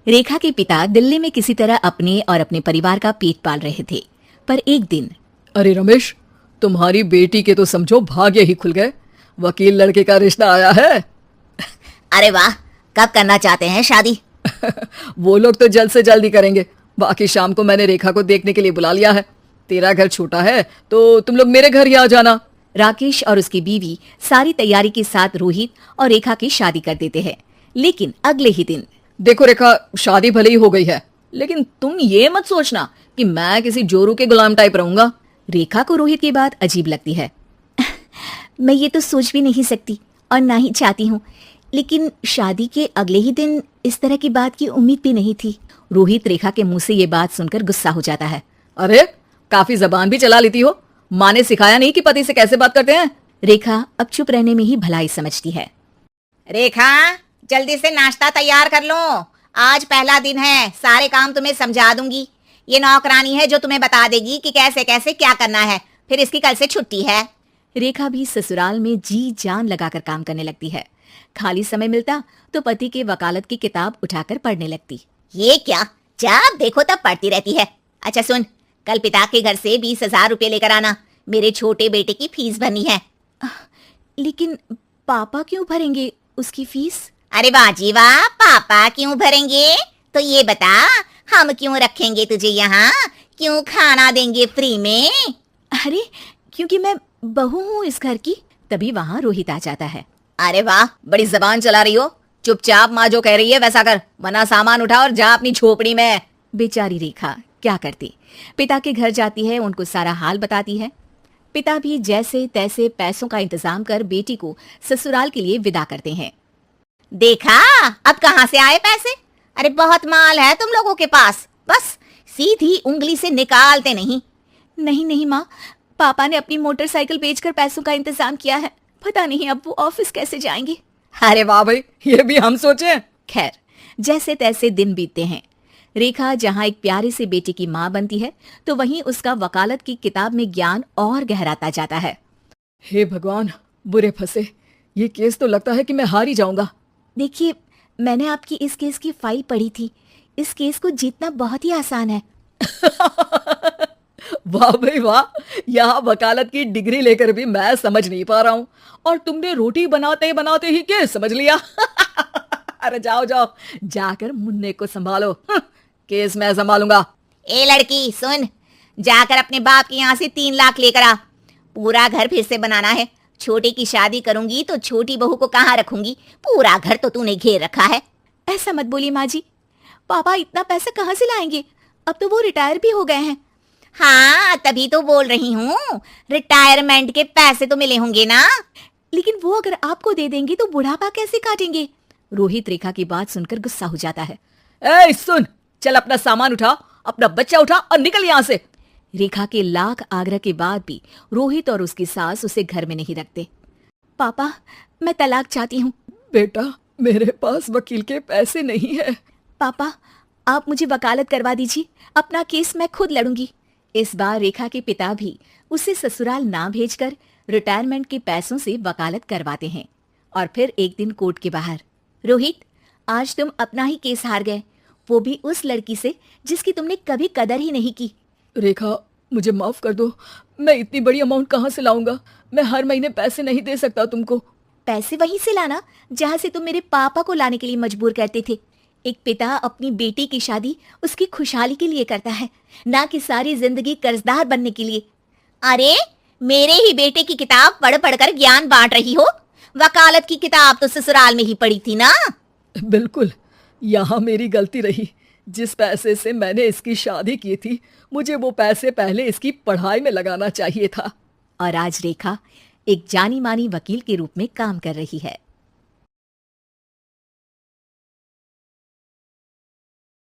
रेखा के पिता दिल्ली में किसी तरह अपने और अपने परिवार का पेट पाल रहे थे, पर एक दिन अरे रमेश, तुम्हारी बेटी के तो समझो भाग्य ही खुल गए। वकील लड़के का रिश्ता आया है। अरे वाह, कब करना चाहते हैं शादी? वो लोग तो जल्द से जल्द ही करेंगे। बाकी शाम को मैंने रेखा को देखने के लिए बुला लिया है। तेरा घर छोटा है तो तुम लोग मेरे घर ही आ जाना। राकेश और उसकी बीवी सारी तैयारी के साथ रोहित और रेखा की शादी कर देते हैं। लेकिन अगले ही दिन देखो रेखा, शादी भले ही हो गई है, लेकिन तुम ये मत सोचना कि मैं किसी जोरू के गुलाम टाइप रहूंगा। रेखा को रोहित की बात अजीब लगती है। मैं ये तो सोच भी नहीं सकती और ना ही चाहती हूँ, लेकिन शादी के अगले ही दिन इस तरह की बात की उम्मीद भी नहीं थी। रोहित रेखा के मुंह से ये बात सुनकर गुस्सा हो जाता है। अरे, काफी जबान भी चला लेती हो। माँ ने सिखाया नहीं कि पति से कैसे बात करते हैं? रेखा अब चुप रहने में ही भलाई समझती है। रेखा, जल्दी से नाश्ता तैयार कर लो। आज पहला दिन है, सारे काम तुम्हें समझा दूंगी। ये नौकरानी है जो तुम्हें बता देगी कि कैसे कैसे क्या करना है। फिर इसकी कल से छुट्टी है। रेखा भी ससुराल में जी जान लगाकर काम करने लगती है। खाली समय मिलता तो पति के वकालत की किताब उठाकर पढ़ने लगती। ये क्या, जब देखो तब पढ़ती रहती है। अच्छा सुन, कल पिता के घर से 20,000 रुपए लेकर आना। मेरे छोटे बेटे की फीस भरनी है। लेकिन पापा क्यों भरेंगे उसकी फीस? अरे वाह जी वाह, पापा क्यों भरेंगे? तो ये बता, हम क्यों रखेंगे तुझे यहाँ? क्यों खाना देंगे फ्री में? अरे, क्योंकि मैं बहू हूँ इस घर की। तभी वहाँ रोहित आ जाता है। अरे वाह, बड़ी जबान चला रही हो। चुपचाप माँ जो कह रही है वैसा कर, वरना सामान उठा और जा अपनी झोपड़ी में। बेचारी रेखा क्या करती, पिता के घर जाती है, उनको सारा हाल बताती है। पिता भी जैसे तैसे पैसों का इंतजाम कर बेटी को ससुराल के लिए विदा करते हैं। देखा, अब कहाँ से आए पैसे? अरे बहुत माल है तुम लोगों के पास, बस सीधी उंगली से निकालते नहीं। नहीं माँ, पापा ने अपनी मोटरसाइकिल बेचकर पैसों का इंतजाम किया है। पता नहीं अब वो ऑफिस कैसे जाएंगे। अरे वाह भाई, ये भी हम सोचे। खैर, जैसे तैसे दिन बीतते हैं। रेखा जहाँ एक प्यारे से बेटे की माँ बनती है, तो वहीं उसका वकालत की किताब में ज्ञान और गहराता जाता है। हे भगवान, बुरे फंसे। ये केस तो लगता है कि मैं हार ही जाऊंगा। देखिए, मैंने आपकी इस केस की फाइल पढ़ी थी। इस केस को जीतना बहुत ही आसान है। वाह भाई वाह, यहाँ वकालत की डिग्री लेकर भी मैं समझ नहीं पा रहा हूँ, और तुमने रोटी बनाते बनाते ही केस समझ लिया। अरे जाओ जाओ, जाकर मुन्ने को संभालो। केस मैं संभालूंगा। ए लड़की सुन, जाकर अपने बाप के यहाँ से 3 लाख लेकर आ। पूरा घर फिर से बनाना है। छोटे की शादी करूंगी तो छोटी बहू को कहाँ रखूंगी? पूरा घर तो तूने घेर रखा है। ऐसा मत बोलिए माँ जी, पापा इतना पैसा कहाँ से लाएंगे? अब तो वो रिटायर भी हो गए हैं। हाँ, तभी तो बोल रही हूँ, रिटायरमेंट के पैसे तो मिले होंगे ना। लेकिन वो अगर आपको दे देंगे तो बुढ़ापा कैसे काटेंगे? रोहित रेखा की बात सुनकर गुस्सा हो जाता है। ए सुन, चल अपना सामान उठा, अपना बच्चा उठा और निकल यहाँ से। रेखा के लाख आग्रह के बाद भी रोहित और उसकी सास उसे घर में नहीं रखते। पापा, मैं तलाक चाहती हूँ। बेटा, मेरे पास वकील के पैसे नहीं है। पापा, आप मुझे वकालत करवा दीजिए, अपना केस मैं खुद लड़ूंगी। इस बार रेखा के पिता भी उसे ससुराल ना भेजकर रिटायरमेंट के पैसों से वकालत करवाते हैं। और फिर एक दिन कोर्ट के बाहर, रोहित, आज तुम अपना ही केस हार गए, वो भी उस लड़की से जिसकी तुमने कभी कदर ही नहीं की। रेखा, मुझे माफ कर दो। मैं इतनी बड़ी अमाउंट कहाँ से लाऊंगा? मैं हर महीने पैसे नहीं दे सकता तुमको। पैसे वहीं से लाना जहाँ से तुम मेरे पापा को लाने के लिए मजबूर करते थे। एक पिता अपनी बेटी की शादी उसकी खुशहाली के लिए करता है, ना कि सारी जिंदगी कर्जदार बनने के लिए। अरे, मेरे ही बेटे की किताब पढ़ पढ़कर ज्ञान बांट रही हो। वकालत की किताब तो ससुराल में ही पढ़ी थी ना। बिल्कुल, यहाँ मेरी गलती रही। जिस पैसे से मैंने इसकी शादी की थी, मुझे वो पैसे पहले इसकी पढ़ाई में लगाना चाहिए था। और आज रेखा एक जानी मानी वकील के रूप में काम कर रही है।